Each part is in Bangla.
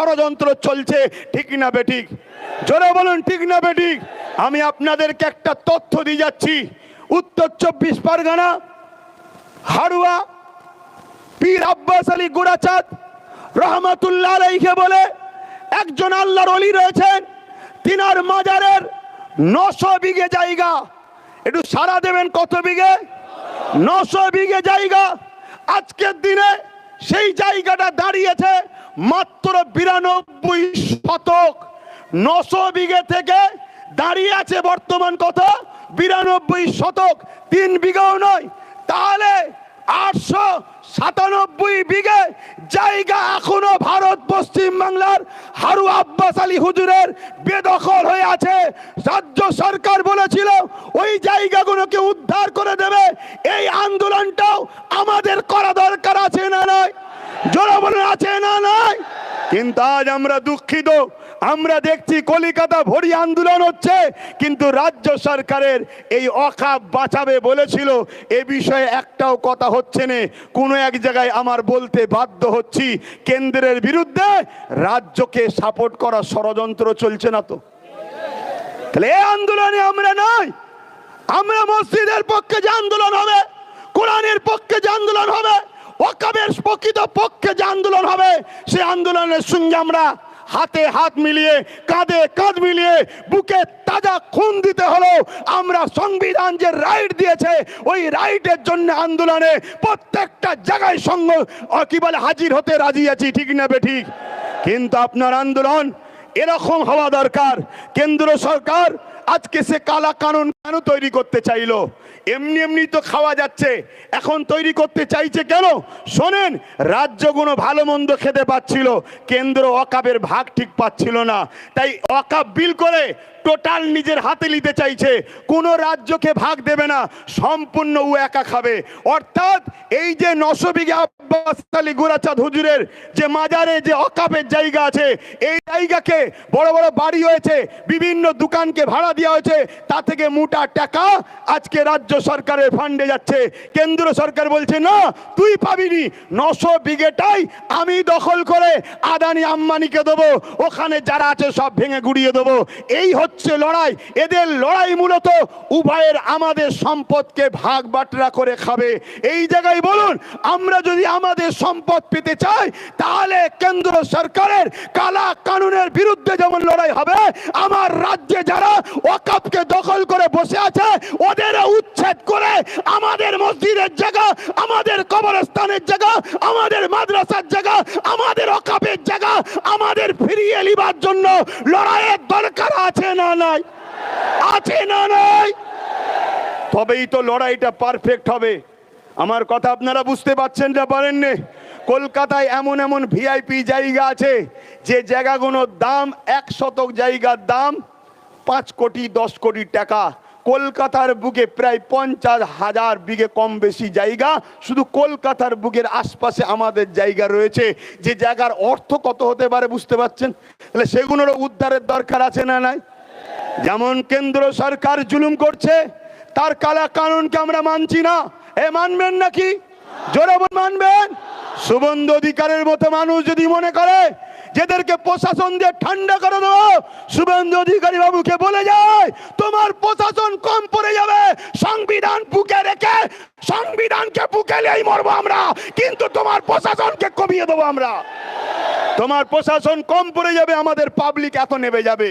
ষড়যন্ত্র চলছে, ঠিক না বেঠিক? জোরে বলুন ঠিক না বেঠিক? আমি আপনাদেরকে একটা তথ্য দিয়ে যাচ্ছি। উত্তর 24 পরগনা হাড়ুয়া পীর আব্বাস আলী গুড়াচাঁদ রহমাতুল্লাহ আলাইহি বলে একজন আল্লাহর ওলি রয়েছেন, তিনার মাজারের 900 বিঘে জায়গা। একটু সারা দেবেন, কত বিঘে? 900 বিঘে জায়গা। আজকের দিনে সেই জায়গাটা দাঁড়িয়েছে মাত্র 92 শতক। 900 বিঘে থেকে দাঁড়িয়ে আছে বর্তমান কত? 92 শতক। 3 বিঘাও নয়, তাহলে 897 বিঘে জায়গা এখনো ভারত পশ্চিম বাংলার হাড়ুয়া আব্বাস আলী হুজুরের বেদখল হয়ে আছে। রাজ্য সরকার বলেছিল ওই জায়গাগুলোকে উদ্ধার করে দেবে। এই আন্দোলনটাও আমাদের করা দরকার আছে না নয়? জোরে বলুন আছে না নয়? কিন্তু আজ আমরা দুঃখিত, আমরা দেখছি কলিকাতা ভরি আন্দোলন হচ্ছে, কিন্তু রাজ্য সরকারের এই অকাপ বাঁচাবে বলেছিল, এ বিষয়ে একটাও কথা হচ্ছে না। কোনো এক জায়গায় আমার বলতে বাধ্য হচ্ছি, কেন্দ্রের বিরুদ্ধে রাজ্যকে সাপোর্ট করা ষড়যন্ত্র চলছে না তো? তাহলে এই আন্দোলনে আমরা নয়, আমরা মসজিদের পক্ষে যে আন্দোলন হবে, কোরআনের পক্ষে যে আন্দোলন হবে, ওয়াকাবের প্রকৃত পক্ষে যে আন্দোলন হবে, সেই আন্দোলনের সঙ্গে আমরা হাতে হাত মিলিয়ে, কাঁধে কাঁধ মিলিয়ে, বুকে তাজা খুন দিতে হলো আমরা সংবিধান যে রাইট দিয়েছে ওই রাইটের জন্য আন্দোলনে প্রত্যেকটা জায়গায় সঙ্গ কি বলে হাজির হতে রাজি আছি, ঠিক না বেঠিক? কিন্তু আপনার আন্দোলন এরকম হওয়া দরকার। কেন্দ্র সরকার আজকে সে কালা কানুন কেন তৈরি করতে চাইলো? এমনি এমনি তো খাওয়া যাচ্ছে, এখন তৈরি করতে চাইছে কেন? শোনেন, রাজ্যগুলো ভালো মন্দ খেতে পাচ্ছিল, কেন্দ্র ওয়াকাবের ভাগ ঠিক পাচ্ছিল না, তাই ওয়াকাব বিল করে টোটাল নিজের হাতে নিতে চাইছে। কোন রাজ্যকে ভাগ দেবে না, সম্পূর্ণ ও একা খাবে। অর্থাৎ এই যে 900 বিঘা আব্বাস আলী গুড়াচাঁদ হুজুরের যে মাজারে যে ওয়াকাবের জায়গা আছে, এই জায়গাকে বড় বড় বাড়ি হয়েছে, বিভিন্ন দোকানকে ভাড়া দেওয়া হয়েছে, তা থেকে মোটা টাকা আজকে রাজ্য সরকারের ফান্ডে যাচ্ছে। কেন্দ্র সরকার বলছে না, তুই পাবিনি, 900 বিঘেটাই আমি দখল করে আদানি আম্বানিকে দেবো, ওখানে যারা আছে সব ভেঙে গুড়িয়ে দেবো। এই হচ্ছে লড়াই। এদের লড়াই মূলত উভয়ের আমাদের সম্পদকে ভাগ বাটরা করে খাবে। এই জায়গায় বলুন, আমরা যদি আমাদের সম্পদ পেতে চাই, তাহলে কেন্দ্র সরকারের কালা কানুনের বিরুদ্ধে যেমন লড়াই হবে, আমার রাজ্যে যারা ওয়াকাবকে দখল করে বসে আছে ওদের উচ্ছেদ করে আমাদের মসজিদের জায়গা, আমাদের কবরস্থানের জায়গা, আমাদের মাদ্রাসার জায়গা, আমাদের ওয়াকাবের জায়গা আমাদের ফিরিয়ে নিবার জন্য লড়াইয়ের দরকার আছে না নাই? আছে না নাই? তবেই তো লড়াইটা পারফেক্ট হবে। আমার কথা আপনারা বুঝতে পারছেন না পারেননি? কলকাতায় এমন এমন ভিআইপি জায়গা আছে যে জায়গাগুলোর দাম 1 শতক জায়গার দাম 5 কোটি 10 কোটি টাকা। কলকাতার বুকে প্রায় 50,000 বিঘে কম বেশি জায়গা শুধু কলকাতার বুকের আশপাশে আমাদের জায়গা রয়েছে, যে জায়গার অর্থ কত হতে পারে বুঝতে পারছেন? তাহলে সেগুলোর উদ্ধারের দরকার আছে না নাই? যেমন কেন্দ্র সরকার জুলুম করছে, তার কালা কানুনকে আমরা মানছি না, এ মানবেন নাকি? জোরে মানবেন? শুভেন্দু অধিকারের মতো মানুষ যদি মনে করে যেদেরকে প্রশাসন দিয়ে ঠান্ডা করে দেবো, শুভেন্দু অধিকারী বাবুকে বলে যায় তোমার প্রশাসন কম পড়ে যাবে, সংবিধান বুকে রেখে সংবিধানকে বুকে নিয়েই মরবো আমরা, কিন্তু তোমার প্রশাসনকে কমিয়ে দেবো আমরা। তোমার প্রশাসন কম পড়ে যাবে, আমাদের পাবলিক এত নেমে যাবে।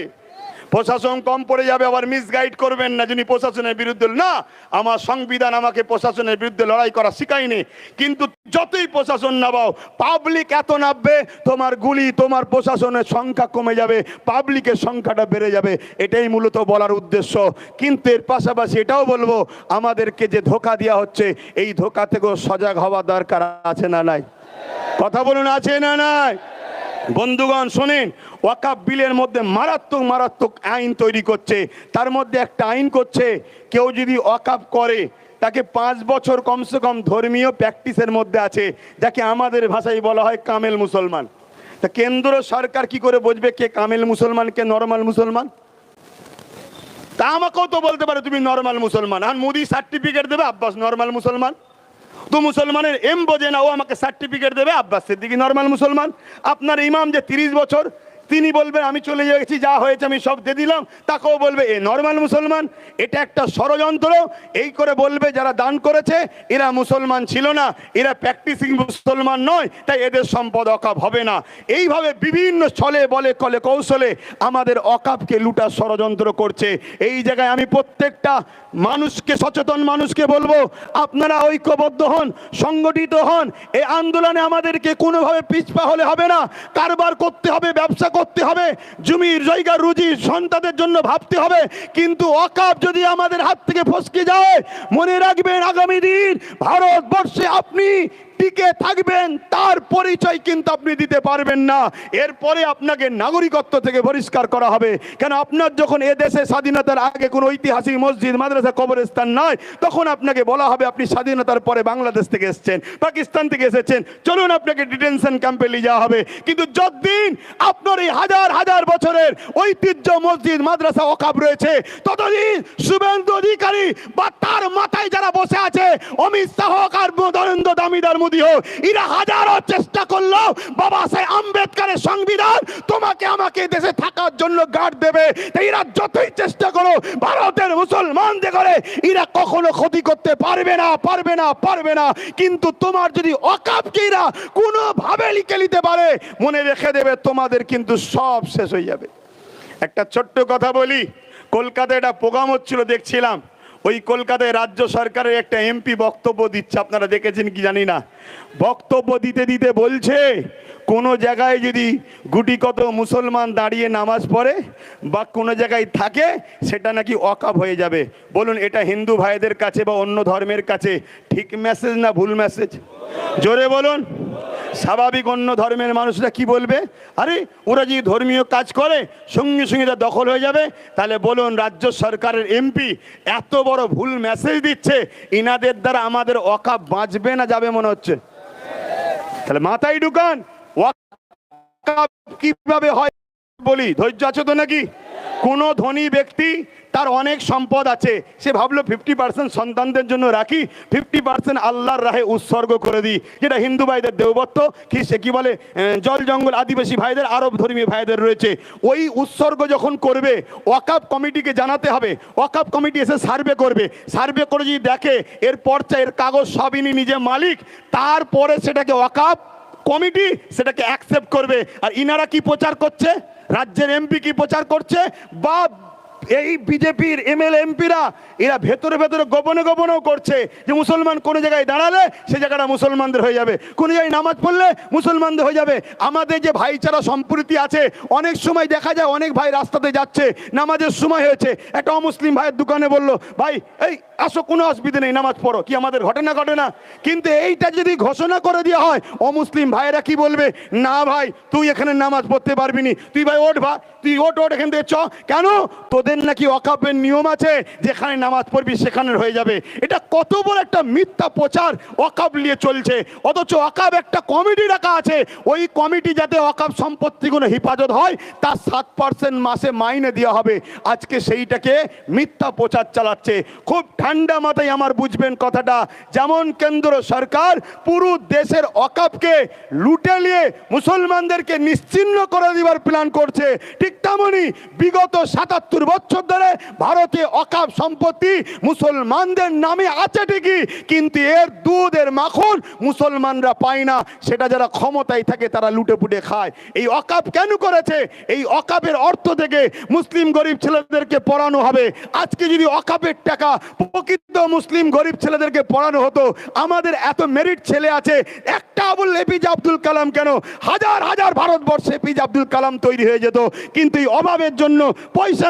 প্রশাসন কম পড়ে যাবে, আবার মিসগাইড করবেন না যিনি প্রশাসনের বিরুদ্ধে। না, আমার সংবিধান আমাকে প্রশাসনের বিরুদ্ধে লড়াই করা শিখায়নি, কিন্তু যতই প্রশাসন নামাও পাবলিক এত নামবে, তোমার গুলি তোমার প্রশাসনের সংখ্যা কমে যাবে, পাবলিকের সংখ্যাটা বেড়ে যাবে। এটাই মূলত বলার উদ্দেশ্য। কিন্তু এর পাশাপাশি এটাও বলবো, আমাদেরকে যে ধোঁকা দেওয়া হচ্ছে এই ধোঁকা থেকেও সজাগ হওয়া দরকার আছে না নাই? কথা বলুন, আছে না নাই? বন্ধুগণ শোনেন, ওয়াকাব বিলের মধ্যে মারাত্মক মারাত্মক আইন তৈরি করছে। তার মধ্যে একটা আইন করছে, কেউ যদি ওয়াকাব করে তাকে 5 বছর কমসে কম ধর্মীয় প্র্যাকটিসের মধ্যে আছে, যাকে আমাদের ভাষায় বলা হয় কামেল মুসলমান। তা কেন্দ্র সরকার কি করে বুঝবে কে কামেল মুসলমান কে নরমাল মুসলমান? তা আমাকেও তো বলতে পারে তুমি নরমাল মুসলমান, আর মোদি সার্টিফিকেট দেবে আব্বাস নরমাল মুসলমান। তো মুসলমানের এম বোঝে না, ও আমাকে সার্টিফিকেট দেবে। আব্বাস সিদ্দিকী নর্মাল মুসলমান। আপনার ইমাম যে 30 বছর, তিনি বলবেন আমি চলে গেছি, যা হয়েছে আমি সব দিয়ে দিলাম, তাকেও বলবে এ নর্মাল মুসলমান। এটা একটা ষড়যন্ত্র। এই করে বলবে যারা দান করেছে এরা মুসলমান ছিল না, এরা প্র্যাকটিসিং মুসলমান নয়, তাই এদের সম্পদ অকাপ হবে না। এইভাবে বিভিন্ন ছলে বলে কলে কৌশলে আমাদের অকাপকে লুটার ষড়যন্ত্র করছে। এই জায়গায় আমি প্রত্যেকটা মানুষকে, সচেতন মানুষকে বলবো, আপনারা ঐক্যবদ্ধ হন, সংগঠিত হন। এই আন্দোলনে আমাদেরকে কোনোভাবে পিছপা হলে হবে না। কারবার করতে হবে, ব্যবসা করতে হবে, জমির জায়গা রুজি সন্তানদের জন্য ভাবতে হবে। কিন্তু ওয়াকফ যদি আমাদের হাত থেকে ফসকে যায়, মনে রাখবেন আগামী দিন ভারতবর্ষে আপনি টিকে থাকবেন, তার পরিচয় কিন্তু আপনি দিতে পারবেন না। এরপরে আপনাকে নাগরিকত্ব থেকে বহিষ্কার করা হবে। কেন, আপনার যখন এ দেশে স্বাধীনতার আগে কোনো ঐতিহাসিক মসজিদ, মাদ্রাসা, কবরস্থান নয়, তখন আপনাকে বলা হবে আপনি স্বাধীনতার পরে বাংলাদেশ থেকে এসেছেন, পাকিস্তান থেকে এসেছেন, চলুন আপনাকে ডিটেনশন ক্যাম্পে নিয়ে যাওয়া হবে। কিন্তু যতদিন আপনার এই হাজার হাজার বছরের ঐতিহ্য মসজিদ, মাদ্রাসা, ওয়াকফ রয়েছে, ততদিন শুভেন্দু অধিকারী বা তার মাথায় যারা বসে আছে, অমিত শাহ আর নরেন্দ্র দামোদর মোদী হোক, এরা হাজারো চেষ্টা করলো বাবা সাহেব আম্বেদকরের সংবিধান তোমাকে আমাকে দেশে থাকার জন্য গার্ড দেবে। তাই এরা যতই চেষ্টা করো ভারতের মুসলমানদের করে এরা কখনো ক্ষতি করতে পারবে না, পারবে না, পারবে না। কিন্তু তোমার যদি ওয়াকফকে এরা কোনোভাবে লিখে নিতে পারে, মনে রেখে দেবে তোমাদের কিন্তু সব শেষ হয়ে যাবে। একটা ছোট্ট কথা বলি, কলকাতায় একটা প্রোগ্রাম হচ্ছিল, দেখছিলাম। ওই কলকাতায় রাজ্য সরকারের একটা এমপি বক্তব্য দিচ্ছে, আপনারা দেখেছেন কি জানি না। বক্তব্য দিতে দিতে বলছে, কোনো জায়গায় যদি গুটি কত মুসলমান দাঁড়িয়ে নামাজ পড়ে বা কোনো জায়গায় থাকে, সেটা নাকি ওয়াকফ হয়ে যাবে। বলুন, এটা হিন্দু ভাইদের কাছে বা অন্য ধর্মের কাছে ঠিক মেসেজ না ভুল মেসেজ? জোরে বলুন। স্বাভাবিক অন্য ধর্মের মানুষরা কি বলবে? আরে ওরা যদি ধর্মীয় কাজ করে সঙ্গে সঙ্গে তা দখল হয়ে যাবে। তাহলে বলুন, রাজ্য সরকারের এমপি এত বড় ভুল মেসেজ দিচ্ছে, ইনাদের দ্বারা আমাদের ওয়াকফ বাঁচবে না যাবে মনে হচ্ছে? তাহলে মাথায় ঢুকান, ওয়াকফ কিভাবে হয় বলি। ধৈর্য আছে তো নাকি? কোনো ধনী ব্যক্তি, তার অনেক সম্পদ আছে, সে ভাবলো 50% সন্তানদের জন্য রাখি, 50% আল্লাহর রাহে উৎসর্গ করে দিই, যেটা হিন্দু ভাইদের দেবত্ব কি সে কি বলে জল জঙ্গল আদিবাসী ভাইদের, আরব ধর্মী ভাইদের রয়েছে। ওই উৎসর্গ যখন করবে, ওয়াকফ কমিটিকে জানাতে হবে। ওয়াকফ কমিটি এসে সার্ভে করবে, সার্ভে করে যদি দেখে এর পর্চা, এর কাগজ সবই নিজে মালিক, তারপরে সেটাকে ওয়াকফ কমিটি সেটাকে অ্যাকসেপ্ট করবে। আর ইনারা কি প্রচার করছে, রাজ্যের এমপি কি প্রচার করছে, বা এই বিজেপির এমএলএ এমপিরা এরা ভেতরে ভেতরে গোপনে গোপনেও করছে যে মুসলমান কোন জায়গায় দাঁড়ালে সে জায়গাটা মুসলমানদের হয়ে যাবে, কোন জায়গায় নামাজ পড়লে মুসলমানদের হয়ে যাবে। আমাদের যে ভাইচারা সম্প্রীতি আছে, অনেক সময় দেখা যায় অনেক ভাই রাস্তাতে যাচ্ছে, নামাজের সময় হয়েছে, একটা অমুসলিম ভাইয়ের দোকানে বললো, ভাই এই আসো, কোনো অসুবিধা নেই, নামাজ পড়ো। কি আমাদের ঘটনা ঘটে না? কিন্তু এইটা যদি ঘোষণা করে দেওয়া হয়, অমুসলিম ভাইয়েরা কি বলবে, না ভাই তুই এখানে নামাজ পড়তে পারবি নি, তুই ভাই ওঠ, ভাই তুই ওঠ এখান থেকে চ। কেন? তোদের নাকি ওয়াকফের নিয়ম আছে, যেখানে নামাজ পড়বি সেখানে হয়ে যাবে। এটা কত বড় একটা মিথ্যা প্রচার ওয়াকফ নিয়ে চলছে। অথচ ওয়াকফ একটা কমিটি রাখা আছে, ওই কমিটি যাতে ওয়াকফ সম্পত্তিগুলো হেফাজত হয়, তার 7% মাসে মাইনে দেওয়া হবে। আজকে সেইটাকে মিথ্যা প্রচার চালাচ্ছে। খুব ঠান্ডা মাথায় আমার বুঝবেন কথাটা, যেমন কেন্দ্র সরকার পুরো দেশের ওয়াকফকে লুটে নিয়ে মুসলমানদেরকে নিশ্চিহ্ন করে দেওয়ার প্ল্যান করছে, ঠিক তেমনি বিগত 77 বছর ধরে ভারতে ওয়াকফ সম্পত্তি মুসলমানদের নামে আছে ঠিকই, কিন্তু এর দুধ এর মাখন মুসলমানরা পায় না, সেটা যারা ক্ষমতায় থাকে তারা লুটে পুটে খায়। এই ওয়াকফ কেন করেছে? এই ওয়াকফের অর্থ থেকে মুসলিম গরিব ছেলেদেরকে পড়ানো হবে। আজকে যদি ওয়াকফের টাকা প্রকৃত মুসলিম গরিব ছেলেদেরকে পড়ানো হতো, আমাদের এত মেরিট ছেলে আছে, একটা বললে এপিজে আব্দুল কালাম কেন, হাজার হাজার ভারতবর্ষে এপিজে আব্দুল কালাম তৈরি হয়ে যেত। কিন্তু এই অভাবের জন্য, পয়সা